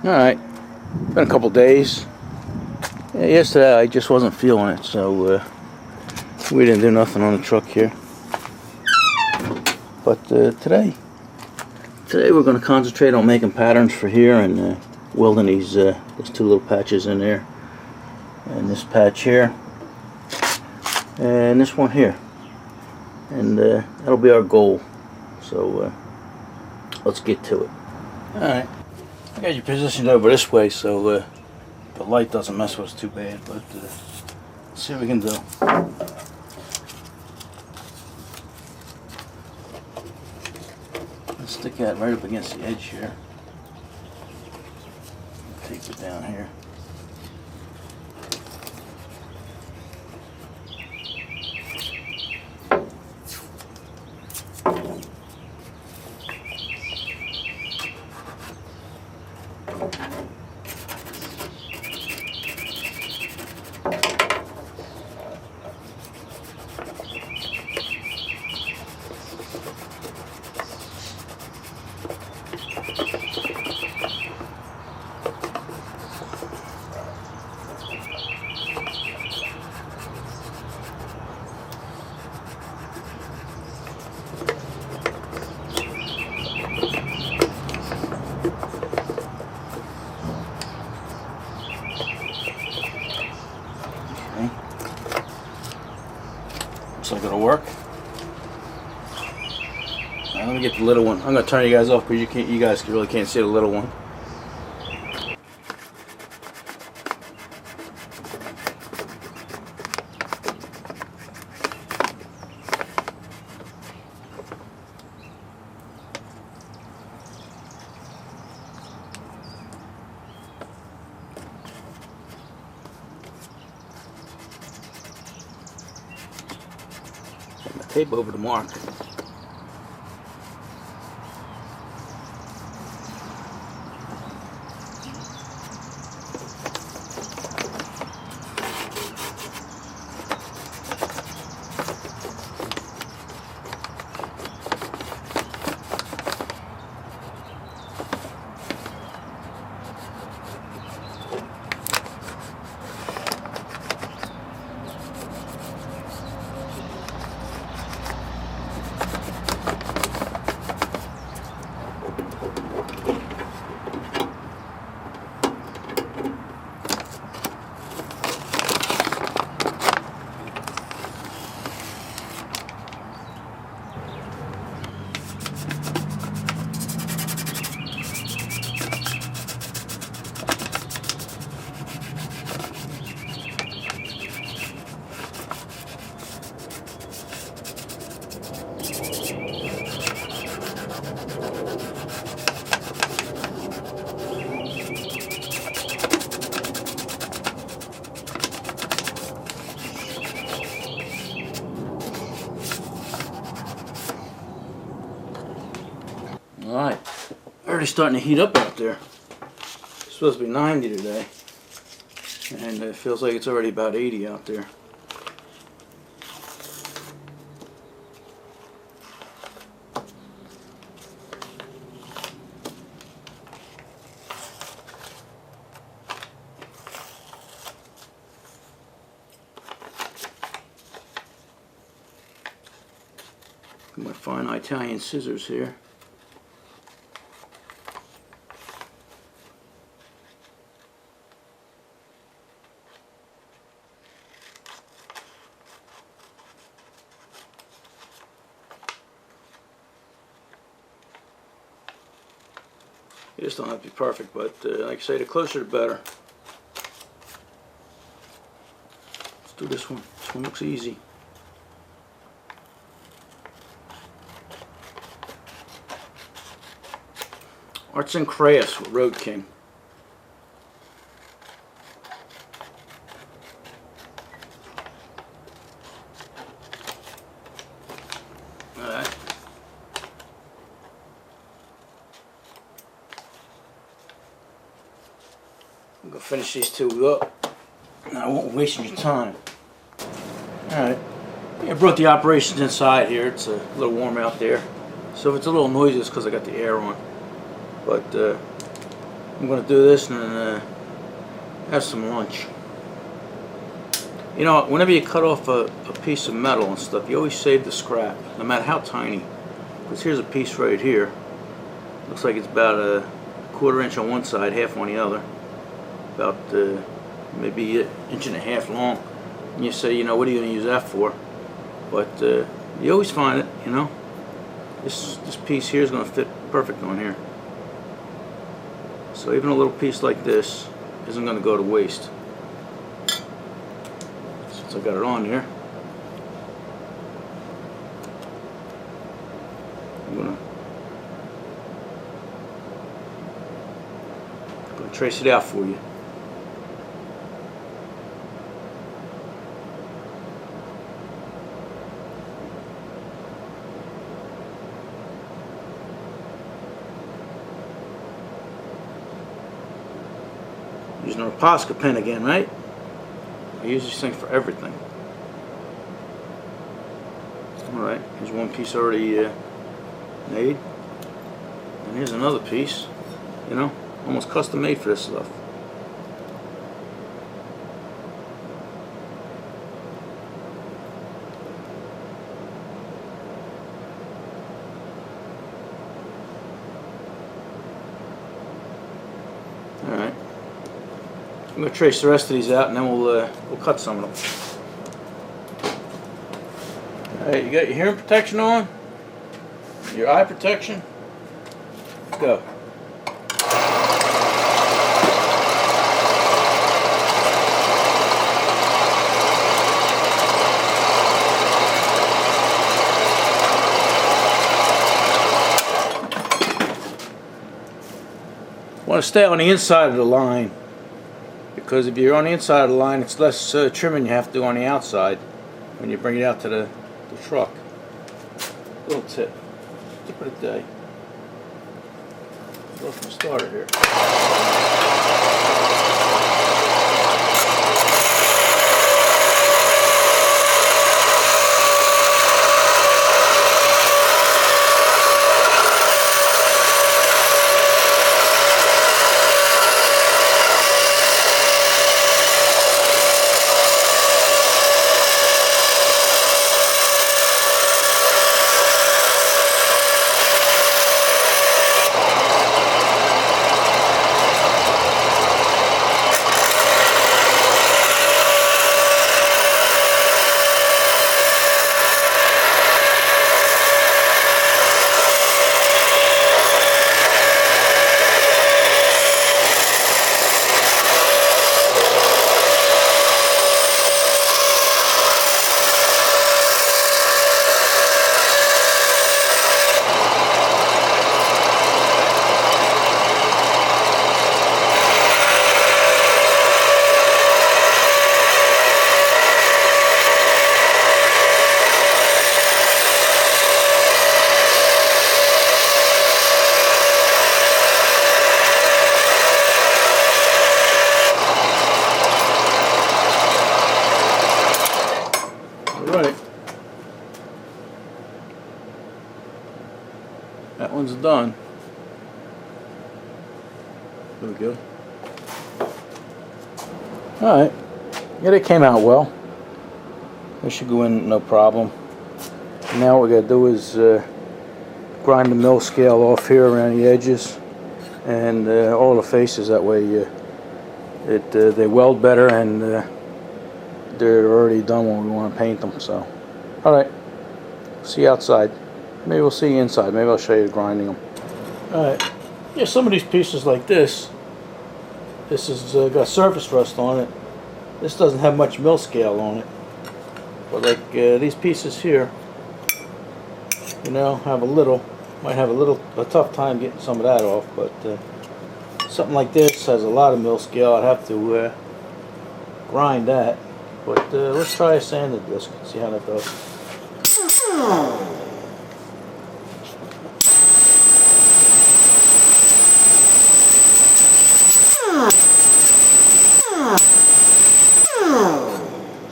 Alright, been a couple days. Yeah, yesterday I just wasn't feeling it, so we didn't do nothing on the truck here. But today we're going to concentrate on making patterns for here and welding these there's two little patches in there, and this patch here, and this one here, and that'll be our goal. So let's get to it. Alright, I got you positioned over this way so the light doesn't mess with us too bad, but let's see what we can do. Let's stick that right up against the edge here. Tape it down here. So it'll work. Alright, let me get the little one. I'm gonna turn you guys off because you guys really can't see the little one. Tape over the mark. Alright, already starting to heat up out there. It's supposed to be 90 today, and it feels like it's already about 80 out there. Got my fine Italian scissors here. You just don't have to be perfect, but like I say, the closer the better. Let's do this one. This one looks easy. Arts and Crafts with Road King. Alright. I'm going to finish these two up. I won't waste your time. Alright. I brought the operations inside here. It's a little warm out there. So if it's a little noisy, it's because I got the air on. But I'm going to do this and then have some lunch. You know, whenever you cut off a piece of metal and stuff, you always save the scrap, no matter how tiny. Because here's a piece right here. Looks like it's about a 1/4 inch on one side, half on the other. About maybe an 1.5 inches long. And you say, you know, what are you going to use that for? But you always find it, you know. This piece here is going to fit perfect on here. So even a little piece like this isn't going to go to waste. Since I got it on there, I'm going to trace it out for you. Using a Posca pen again, right? I use this thing for everything. Alright, here's one piece already made. And here's another piece, you know, almost custom made for this stuff. Alright. I'm going to trace the rest of these out and then we'll cut some of them. Alright, you got your hearing protection on, your eye protection. Go. Want to stay on the inside of the line, because if you're on the inside of the line, it's less trimming you have to do on the outside when you bring it out to the truck. Little tip of the day. Go from the starter here. Right. That one's done. There we go. Alright. Yeah, they came out well. They should go in no problem. Now what we gotta do is grind the mill scale off here around the edges and all the faces. That way they weld better and they're already done when we want to paint them. So, alright, see you outside. Maybe we'll see you inside. Maybe I'll show you grinding them. Alright, yeah, some of these pieces like this has got surface rust on it. This doesn't have much mill scale on it. But like these pieces here, you know, might have a tough time getting some of that off. But something like this has a lot of mill scale. I'd have to grind that. But let's try a sanded disc and see how that goes.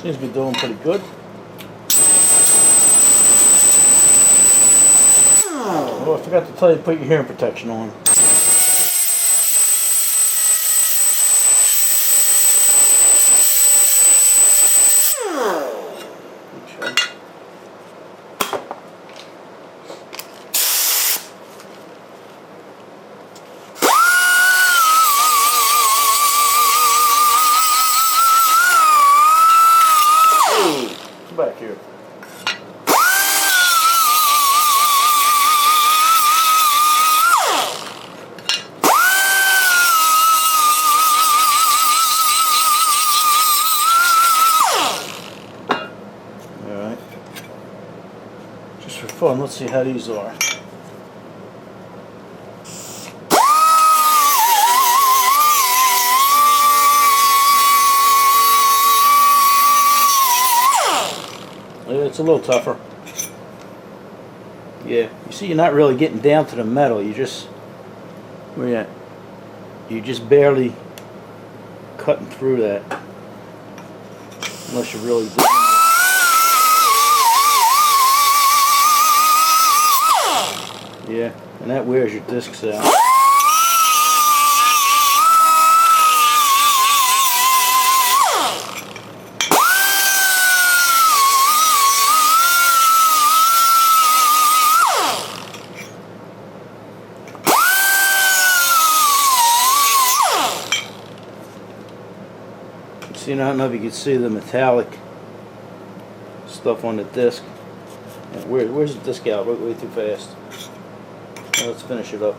Seems to be doing pretty good. Oh, I forgot to tell you to put your hearing protection on. fun. Let's see how these are. It's a little tougher. Yeah, you see, you're not really getting down to the metal. You just, where you at? You're just barely cutting through that, unless you're really digging it. Yeah, and that wears your discs out. See, I don't know if you can see the metallic stuff on the disc. Where's the disc out? Way too fast. Now let's finish it up.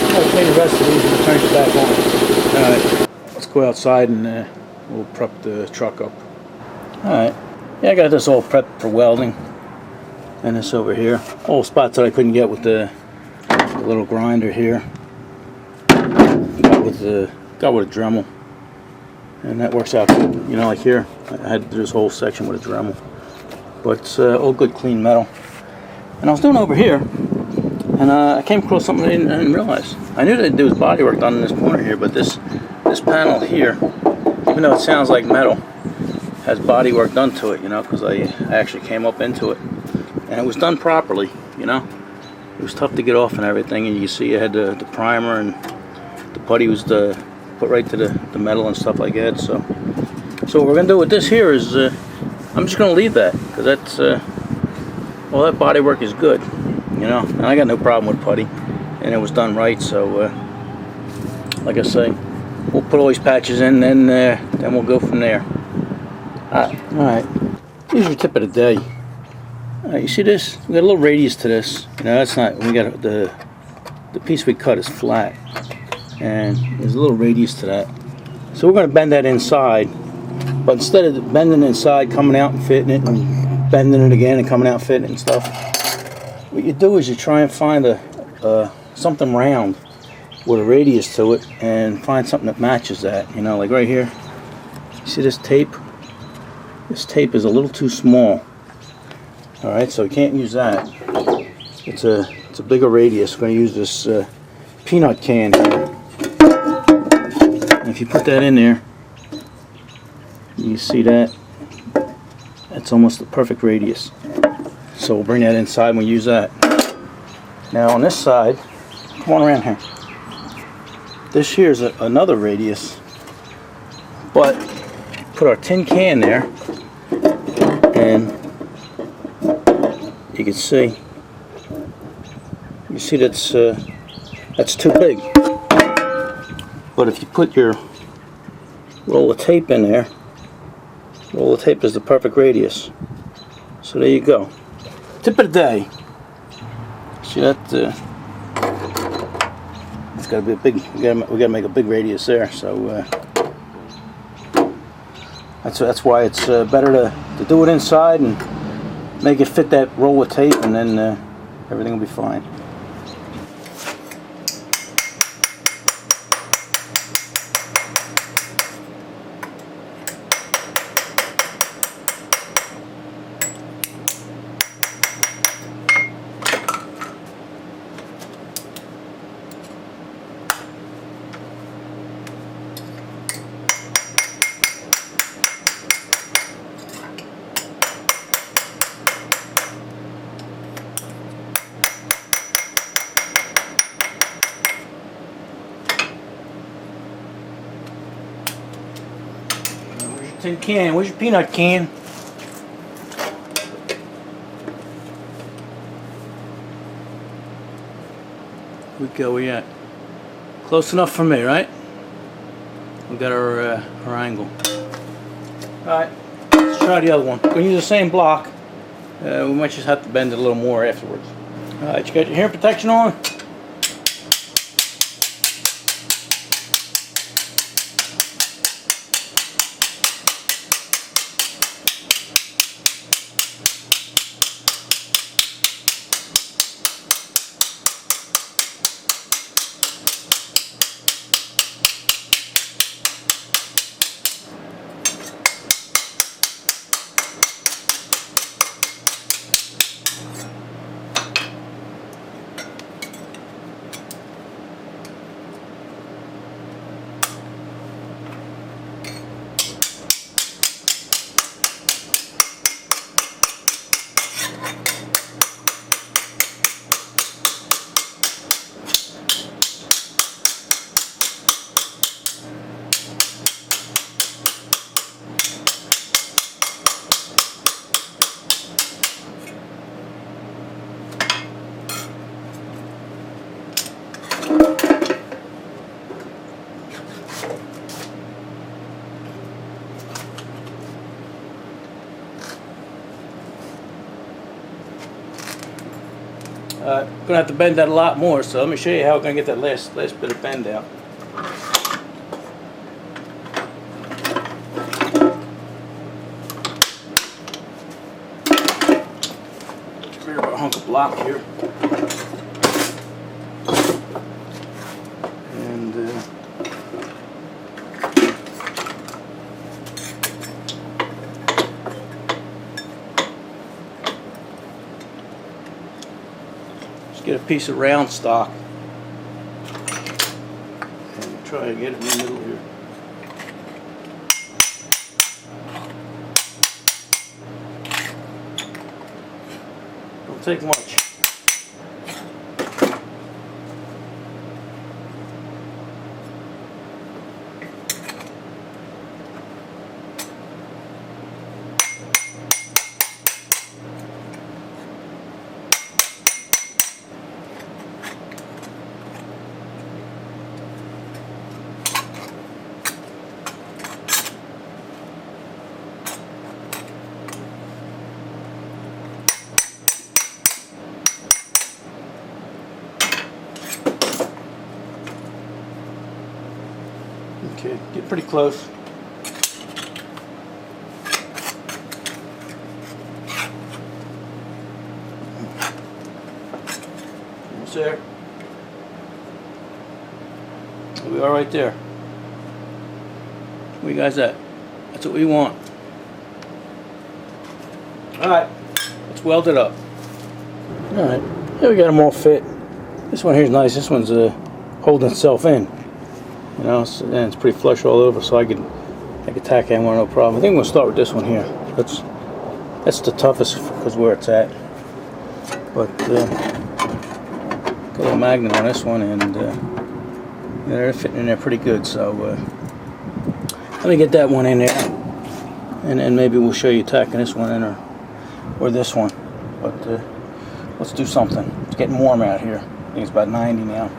I'll clean the rest of these and turn it back on. Alright, let's go outside and we'll prep the truck up. Alright, yeah, I got this all prepped for welding. And this over here. All spots that I couldn't get with the little grinder here. Got with a Dremel. And that works out good. You know, like here, I had to do this whole section with a Dremel. But it's all good clean metal. And I was doing over here, and I came across something I didn't realize. I knew that there was body work done in this corner here, but this panel here, even though it sounds like metal, has body work done to it, you know, because I actually came up into it. And it was done properly, you know. It was tough to get off and everything, and you can see it had the primer, and the putty was put right to the metal and stuff like that. So what we're going to do with this here is, I'm just going to leave that, because that's, well, that body work is good, you know. And I got no problem with putty, and it was done right. So, like I say, we'll put all these patches in, then we'll go from there. All right. Here's your tip of the day. You see this? We got a little radius to this. You know, that's not. We got the piece we cut is flat, and there's a little radius to that. So we're going to bend that inside, but instead of bending inside, coming out and fitting it, and bending it again and coming out, fitting it and stuff, what you do is you try and find something round with a radius to it, and find something that matches that. You know, like right here. You see this tape? This tape is a little too small. Alright, so we can't use that. It's a bigger radius. We're going to use this peanut can here. And if you put that in there, you see that? That's almost the perfect radius. So we'll bring that inside and we'll use that. Now on this side, come on around here. This here is another radius. But put our tin can there, and you can see that's too big. But if you put your roll of tape in there, roll of tape is the perfect radius. So there you go. Tip of the day. See that? It's got to be a big. We got to make a big radius there. So that's why it's better to do it inside and make it fit that roll of tape, and then everything will be fine. tin can. Where's your peanut can? We go, we at? Close enough for me, right? We got our angle. Alright, let's try the other one. We're going to use the same block. We might just have to bend it a little more afterwards. Alright, you got your hearing protection on? Gonna have to bend that a lot more, so let me show you how we're gonna get that last bit of bend out. Get rid of our hunk of block here. And get a piece of round stock and try to get it in the middle here. Don't take much. Okay, get pretty close. Almost there. We are right there. Where you guys at? That's what we want. Alright, let's weld it up. Alright, here we got them all fit. This one here is nice. This one's holding itself in. You know, and it's pretty flush all over, so I could tack in one no problem. I think we'll start with this one here. That's the toughest because where it's at. But got a magnet on this one, and they're fitting in there pretty good. So let me get that one in there, and then maybe we'll show you tacking this one in or this one. But let's do something. It's getting warm out here. I think it's about 90 now.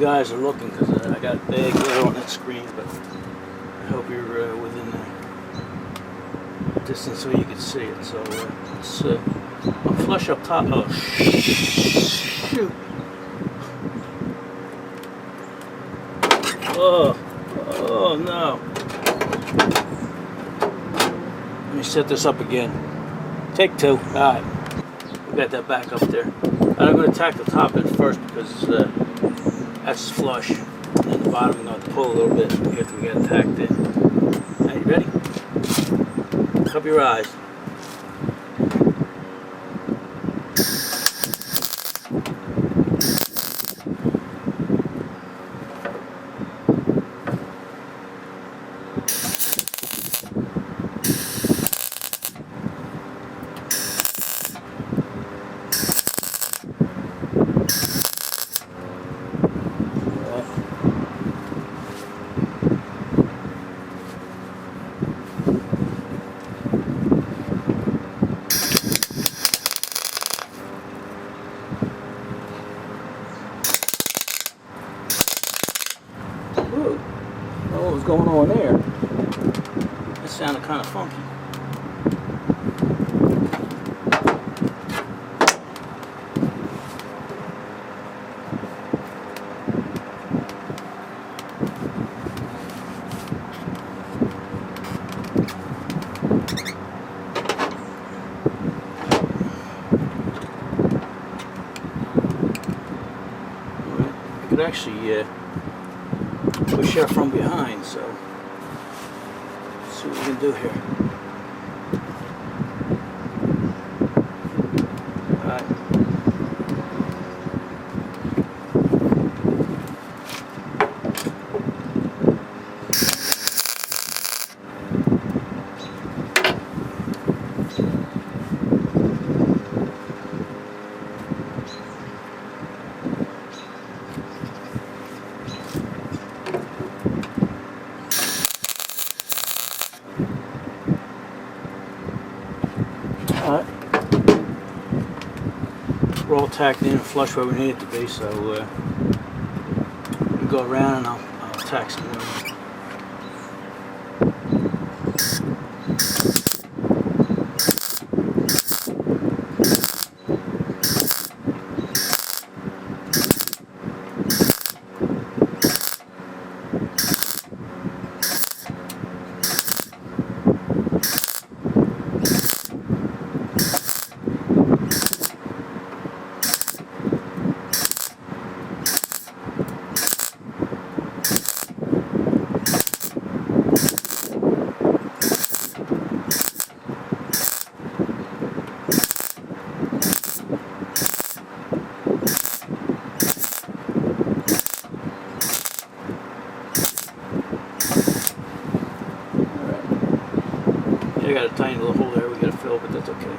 guys are looking, because I got big glare on that screen, but I hope you're within the distance so you can see it. So it's I'm flush up top. Oh shoot! Oh no! Let me set this up again. Take two. All right, we got that back up there. And I'm going to tack the top in first because that's flush, and the bottom I'm going to pull a little bit after we get it tacked in. Are you ready? Cover your eyes. Whoa, what was going on there? That sounded kind of funky. I could actually push her from behind, so let's see what we can do here. Alright. Alright. We're all tacked in and flush where we need it to be, so we'll go around and I'll tack some more. I got a tiny little hole there we got to fill, but that's okay.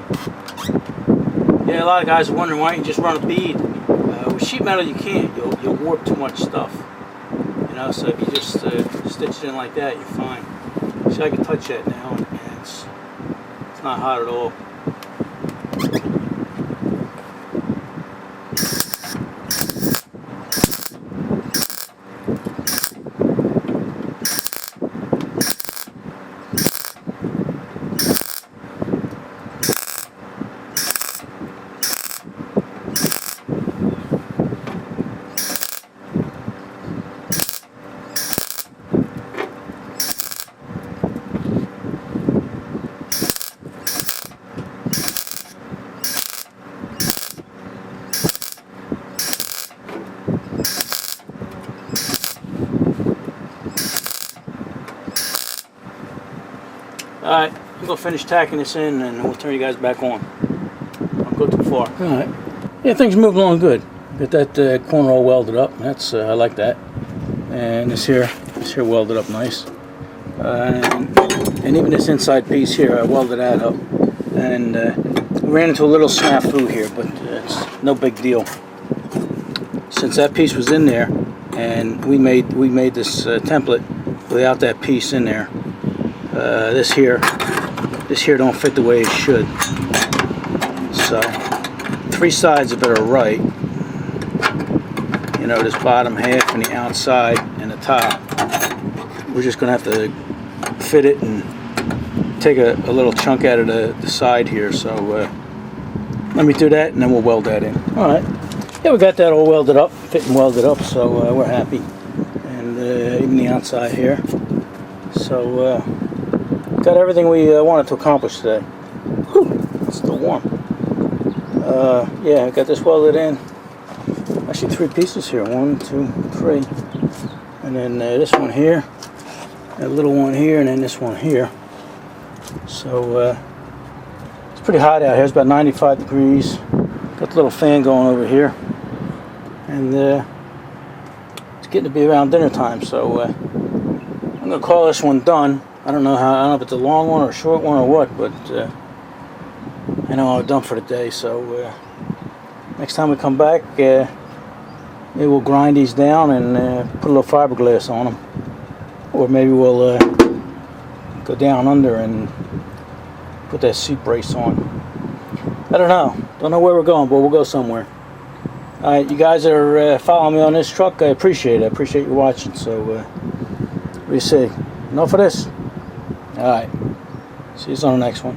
Yeah, a lot of guys are wondering why you just run a bead. With sheet metal you can't. You'll warp too much stuff. You know, so if you just stitch it in like that, you're fine. See, I can touch that now, and it's not hot at all. Alright, I'm going to finish tacking this in and we'll turn you guys back on. Don't go too far. Alright. Yeah, things are moving along good. Got that corner all welded up. That's I like that. And this here welded up nice. And even this inside piece here, I welded that up. And we ran into a little snafu here, but it's no big deal. Since that piece was in there, and we made this template without that piece in there. This here don't fit the way it should. So 3 sides of it are right, you know, this bottom half and the outside and the top. We're just gonna have to fit it and take a little chunk out of the side here. So let me do that and then we'll weld that in. All right. Yeah, we got that all welded up, fit and welded up, so we're happy. And even the outside here. So got everything we wanted to accomplish today. Whew, it's still warm. Yeah, I got this welded in. Actually 3 pieces here, 1, 2, 3. And then this one here, that little one here, and then this one here. So it's pretty hot out here. It's about 95 degrees. Got the little fan going over here. And it's getting to be around dinner time, so I'm gonna call this one done. I don't know if it's a long one or a short one or what, but I know I'm done for the day. So next time we come back, maybe we'll grind these down and put a little fiberglass on them, or maybe we'll go down under and put that seat brace on. I don't know where we're going, but we'll go somewhere. Alright, you guys that are following me on this truck, I appreciate it. I appreciate you watching. So what do you say? Enough of this? Alright, see you on the next one.